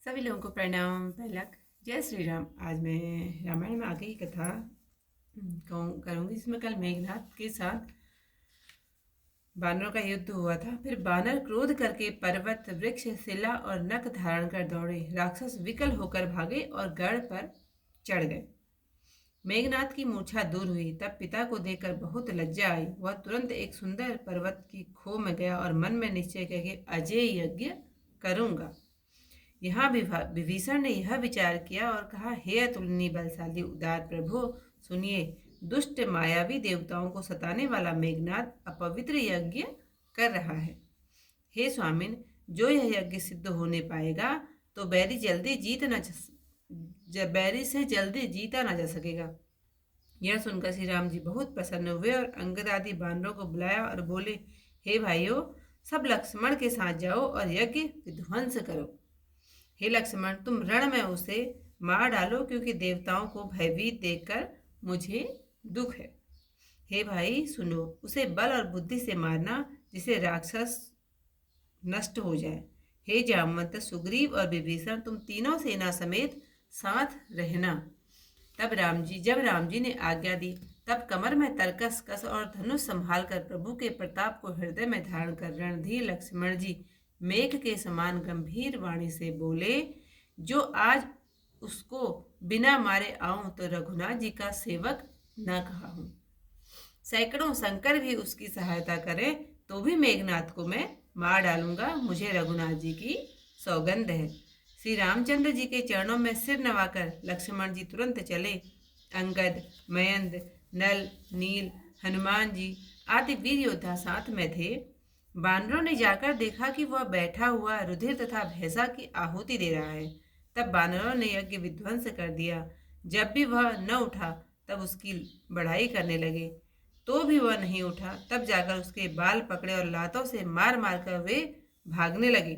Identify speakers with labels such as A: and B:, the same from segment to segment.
A: सभी लोगों को प्रणाम। पहलक जय श्री राम। आज मैं रामायण में आगे की कथा करूंगी, जिसमें कल मेघनाथ के साथ बानरों का युद्ध हुआ था। फिर बानर क्रोध करके पर्वत, वृक्ष, शिला और नख धारण कर दौड़े। राक्षस विकल होकर भागे और गढ़ पर चढ़ गए। मेघनाथ की मूर्छा दूर हुई। तब पिता को देखकर बहुत लज्जा आई। वह तुरंत एक सुंदर पर्वत की खो में गया और मन में निश्चय करके अजय यज्ञ करूंगा। यहाँ विभीषण ने यह विचार किया और कहा, हे अतुलनीय बलशाली उदार प्रभु, सुनिए, दुष्ट मायावी देवताओं को सताने वाला मेघनाथ अपवित्र यज्ञ कर रहा है। हे स्वामिन, जो यह यज्ञ सिद्ध होने पाएगा तो बैरी से जल्दी जीता न जा सकेगा। यह सुनकर श्री राम जी बहुत प्रसन्न हुए और अंगद आदि बानरों को बुलाया और बोले, हे भाइयों, सब लक्ष्मण के साथ जाओ और यज्ञ विध्वंस करो। हे लक्ष्मण, तुम रण में उसे मार डालो, क्योंकि देवताओं को भयभीत देखकर मुझे दुख है। हे भाई सुनो, उसे बल और बुद्धि से मारना, जिसे राक्षस नष्ट हो जाए। हे जामवंत, सुग्रीव और विभीषण, तुम तीनों सेना समेत साथ रहना। जब राम जी ने आज्ञा दी, तब कमर में तरकस कस और धनुष संभाल कर प्रभु के प्रताप को हृदय में धारण कर रणधीर लक्ष्मण जी मेघ के समान गंभीर वाणी से बोले, जो आज उसको बिना मारे आऊं तो रघुनाथ जी का सेवक न कहा हूं। सैकड़ों शंकर भी उसकी सहायता करें तो भी मेघनाथ को मैं मार डालूंगा। मुझे रघुनाथ जी की सौगंध है। श्री रामचंद्र जी के चरणों में सिर नवाकर लक्ष्मण जी तुरंत चले। अंगद, मयंद, नल, नील, हनुमान जी आदि वीर योद्धा साथ में थे। बानरों ने जाकर देखा कि वह बैठा हुआ रुधिर तथा भैंसा की आहुति दे रहा है। तब बानरों ने यज्ञ विध्वंस कर दिया। जब भी वह न उठा तब उसकी बढ़ाई करने लगे, तो भी वह नहीं उठा। तब जाकर उसके बाल पकड़े और लातों से मार मार कर वे भागने लगे।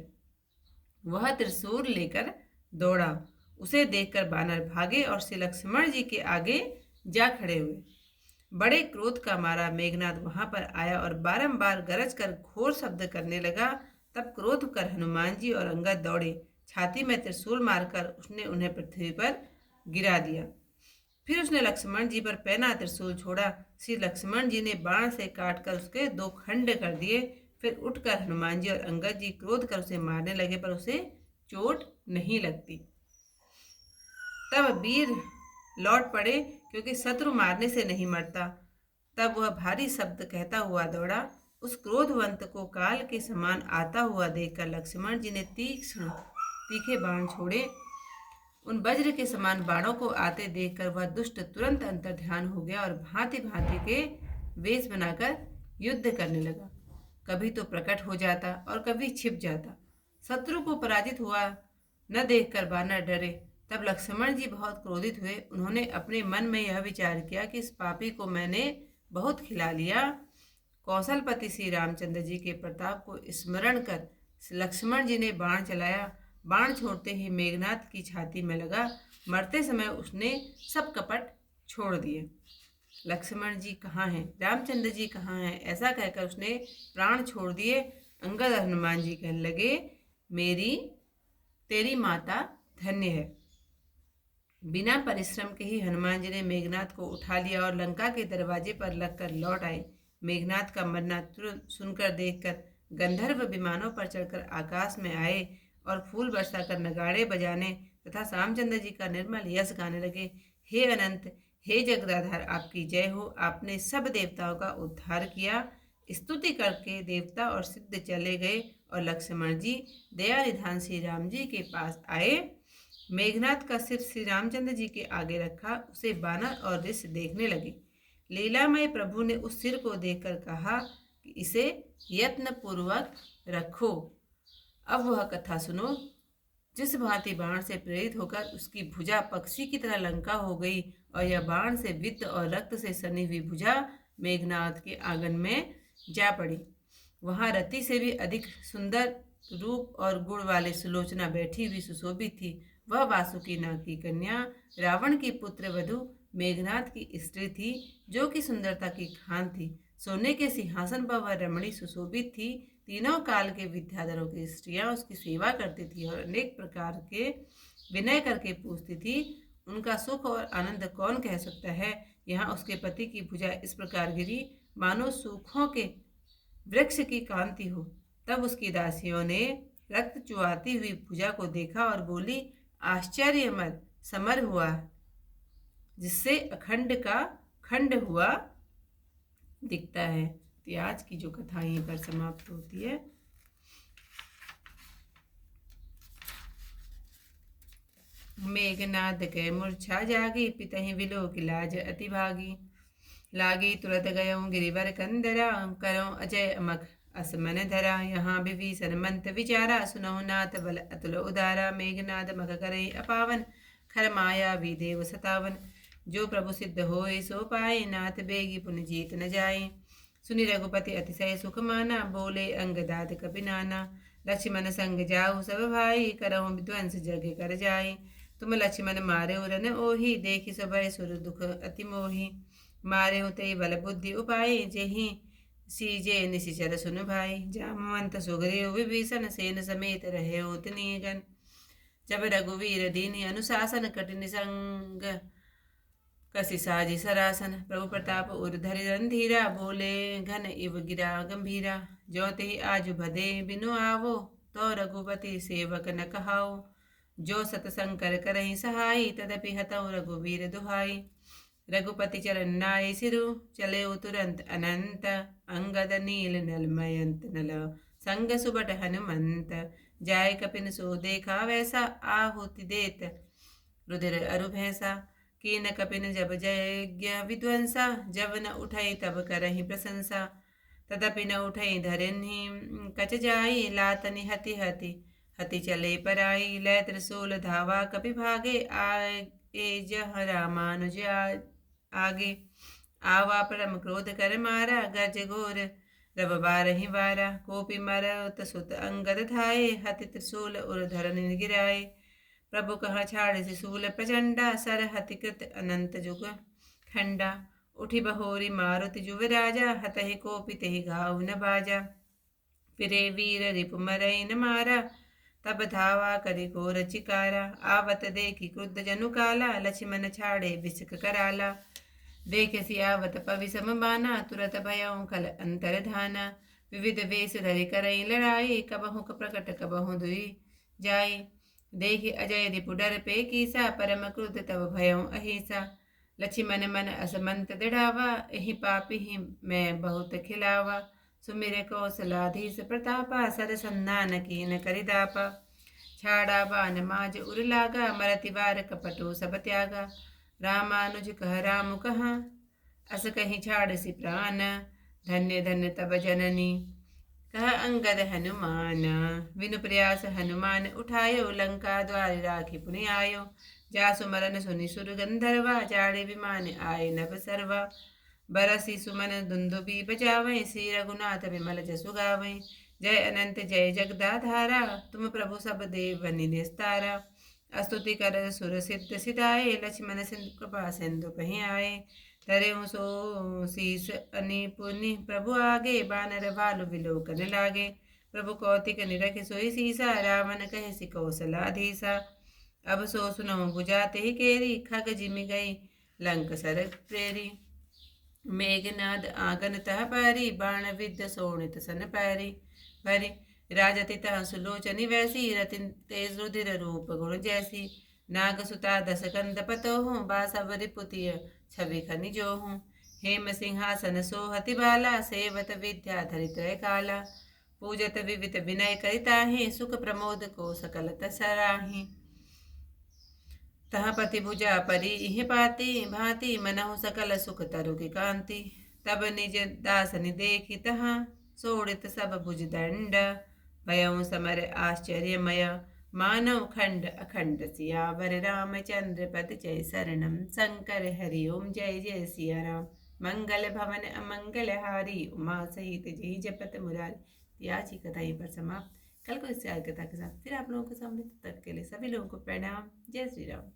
A: वह त्रिशूल लेकर दौड़ा। उसे देखकर बानर भागे और श्री लक्ष्मण जी के आगे जा खड़े हुए। बड़े क्रोध का मारा मेघनाथ वहां पर आया और बारंबार गरज कर घोर शब्द करने लगा। तब क्रोध कर हनुमान जी और अंगद दौड़े। छाती में त्रिशूल मारकर उसने उन्हें पृथ्वी पर गिरा दिया। फिर उसने लक्ष्मण जी पर पैना त्रिशूल छोड़ा। श्री लक्ष्मण जी ने बाण से काटकर उसके दो खंड कर दिए। फिर उठकर हनुमान जी और अंगद जी क्रोध कर उसे मारने लगे, पर उसे चोट नहीं लगती। तब वीर लौट पड़े, क्योंकि शत्रु मारने से नहीं मरता। तब वह भारी शब्द कहता हुआ दौड़ा। उस क्रोधवंत को काल के समान आता हुआ देखकर लक्ष्मण जी ने तीखे बाण छोड़े। उन वज्र के समान बाणों को आते देखकर वह दुष्ट तुरंत अंतर्ध्यान हो गया और भांति भांति के वेश बनाकर युद्ध करने लगा। कभी तो प्रकट हो जाता और कभी छिप जाता। शत्रु को पराजित हुआ न देखकर बानर डरे। तब लक्ष्मण जी बहुत क्रोधित हुए। उन्होंने अपने मन में यह विचार किया कि इस पापी को मैंने बहुत खिला लिया। कौशलपति श्री रामचंद्र जी के प्रताप को स्मरण कर लक्ष्मण जी ने बाण चलाया। बाण छोड़ते ही मेघनाथ की छाती में लगा। मरते समय उसने सब कपट छोड़ दिए। लक्ष्मण जी कहाँ हैं, रामचंद्र जी कहाँ हैं, ऐसा कहकर उसने प्राण छोड़ दिए। अंगद और हनुमान जी कहने लगे, तेरी माता धन्य है। बिना परिश्रम के ही हनुमान जी ने मेघनाथ को उठा लिया और लंका के दरवाजे पर लगकर लौट आए। मेघनाथ का मरना सुनकर देखकर गंधर्व विमानों पर चढ़कर आकाश में आए और फूल बरसा कर नगाड़े बजाने तथा रामचंद्र जी का निर्मल यश गाने लगे। हे अनंत, हे जगदाधार, आपकी जय हो। आपने सब देवताओं का उद्धार किया। स्तुति करके देवता और सिद्ध चले गए और लक्ष्मण जी दया निधान श्री राम जी के पास आए। मेघनाथ का सिर श्री रामचंद्र जी के आगे रखा। उसे बानर और ऋषि देखने लगे। लीलामय प्रभु ने उस सिर को देखकर कहा कि इसे यत्न पूर्वक रखो। अब वह कथा सुनो। जिस भांति बाण से प्रेरित होकर उसकी भुजा पक्षी की तरह लंका हो गई और यह बाण से विद्ध और रक्त से सनी हुई भुजा मेघनाथ के आंगन में जा पड़ी। वहां रति से भी अधिक सुंदर रूप और गुण वाली सुलोचना बैठी हुई सुशोभित थी। वह वासुकी नाग की कन्या, रावण की पुत्र वधु मेघनाथ की स्त्री थी, जो कि सुंदरता की खान थी। सोने के सिंहासन पर वह रमणी सुशोभित थी। तीनों काल के विद्याधरों की स्त्रियां उसकी सेवा करती थी और अनेक प्रकार के विनय करके पूछती थी, उनका सुख और आनंद कौन कह सकता है। यहाँ उसके पति की भुजा इस प्रकार गिरी मानो सूखों के वृक्ष की कांति हो। तब उसकी दासियों ने रक्त चुआती हुई भुजा को देखा और बोली, आश्चर्य मत समर हुआ, जिससे अखंड का खंड हुआ दिखता है। तो आज की जो कथा यहीं पर समाप्त होती है। मेघनाद के मूर्छा जागी, पितहि विलोक लाज अति भागी। लागी तुरत गयो गिरिवर कंदरा, करो अजय अमक असमन धरा। यहाँ विभीषण मंत विचारा, सुनहु नाथ बल अतुल उदारा। मेघनाद मख करे अपावन, खर माया विदेव सतावन। जो प्रभु सिद्ध होए सो पाए, नाथ बेगी पुन जीत न जाए। सुनि रघुपति अतिशय सुख माना, बोले अंगदात कपि नाना। लक्ष्मण संग जाऊ सब भाई, करहु विध्वंस जग कर जाई। तुम लक्ष्मण मारे रन ओहि, देखि सभय सुर दुख अति मोहि। मारे ते बल बुद्धि उपाय, जेहि सीजे निशिचर सुन भाई। जामवंत सुग्रीव विभीषण, सेन समेत रहे तिनीगन। जब रघुवीर दीनि अनुशासन, कठिन संग कसी साजी सरासन। प्रभु प्रताप उर धरि रणधीरा, बोले घन इव गिरा गंभीरा। जो ते आज भदे बिनु आवो, तो रघुपति सेवक न कहाओ। जो सतसंकर करहि सहाई, तदपि हतौ रघुवीर दुहाई। रघुपति चरण नाय सिरु, चले तुरंत अनंत। अंगद नील नल मयंत नल, संग सुबट हनुमंत। जाय कपिन सो देखा वैसा, आहुति देत रुधिर अरु भैसा। कीन कपिन जब जयज्ञ विध्वंसा, जब न उठई तब करहि प्रशंसा। तदपि न उठई धरहि कच जाई, लातनि हति हति हति चले पराई। लै त्रिशूल धावा कपि भागे, आए जह रामानुज आगे। आवा परम क्रोध कर मारा, गज घोर रव बारहि वारा। कोपि मरत सुत अंगद धाये, हति त्रिशूल उर धरनि गिराए। प्रभु कहाँ छाड़ त्रिशूल प्रचंडा, सर हति कृत अनंत जुग खंडा। उठि बहोरी मारुति जुवराजा, हतहि कोपि तेहि घाव न बाजा। फिरे वीर रिपु मरई न मारा, तब धावा करि घोर चिकारा। आवत देखि क्रुद्ध जनु काला, लक्ष्मण छाड़े बिसक कराला। देख सियावत पवि सम बाना, तुरत भयउ खल अंतर धाना। विविध वेश धरि करई लड़ाई, कबहु प्रकट कबहु दुई जाई। देखि अजय रिपु डर पे कीसा, परम क्रुद्ध तब भयउ अहिसा। लक्ष्मण मन असमंत दृढ़ावा, एहि पापी मैं बहुत खिलावा। सुमिर कौशलाधीश प्रतापा, सर संधान कीन करिदापा। छाड़ा बान माज उर लागा, मरति वार कपटो सब त्यागा। रामानुज कह राम कहाँ, अस कहीं छाड़ सी प्राण। धन्य धन्य तब जननी कह अंगद हनुमान। विनु प्रयास हनुमान उठायो, लंका द्वार राखी पुनि आयो। जासु मरन सुनि सुर गंधर्वा, जाड़े विमान आए नभ सर्वा। बरसी सुमन दुंदुबी बजावै, श्री रघुनाथ विमल जसु गावै। जय अनंत जय जगदाधारा, तुम प्रभु सब देव बनि निस्तारा। स्तुति कर सुर सिद्ध सिधाए, लक्ष्मण सिंधु कृपा सिंधु कहीं आए। तरेउ सो शीस अनि पुनि प्रभु आगे, बानर भालु विलोकन लागे। प्रभु कौतिक निरख सोई सीसा, रावण कहे सि कौशलाधीसा। अब सो सुनहु भुजा तेहि केरी, खग जिमि गई लंक सर प्रेरी। मेघनाद आंगन तह पारी, बाण विद्ध शोणित सन पैरी भरी। राजति तह सुलोचनी वैसी, रतिन तेज रुधिर रूप गुण जैसी। नाग सुता दस कंद पतोहु, बासव रिपुतिय छवि खनि जोहु। हेम सिंहासन सोहति बाला, सेवत विद्या धरित काला। पूजत विविध विनय करिताहि, सुख प्रमोद को सकल तसराहि। तह पति भुजा परी इहि पाती, भांति मनहु सकल सुख तरु की कांति। तब निज दासनि देखि तहाँ, सोड़ित सब भुज दंड। भयउ समर आश्चर्यमय, मानव खंड अखंड सियावर। रामचंद्र पद जय शरणम, शंकर हरि ओम जय जय सिया राम। मंगल भवन अमंगल हारी, उमा सहित जय जपत मुरारी। आज की कथा यहीं पर समाप्त। कल को इससे आगे कथा के साथ फिर आप लोगों के सामने, तब तक के लिए सभी लोगों को प्रणाम। जय श्री राम।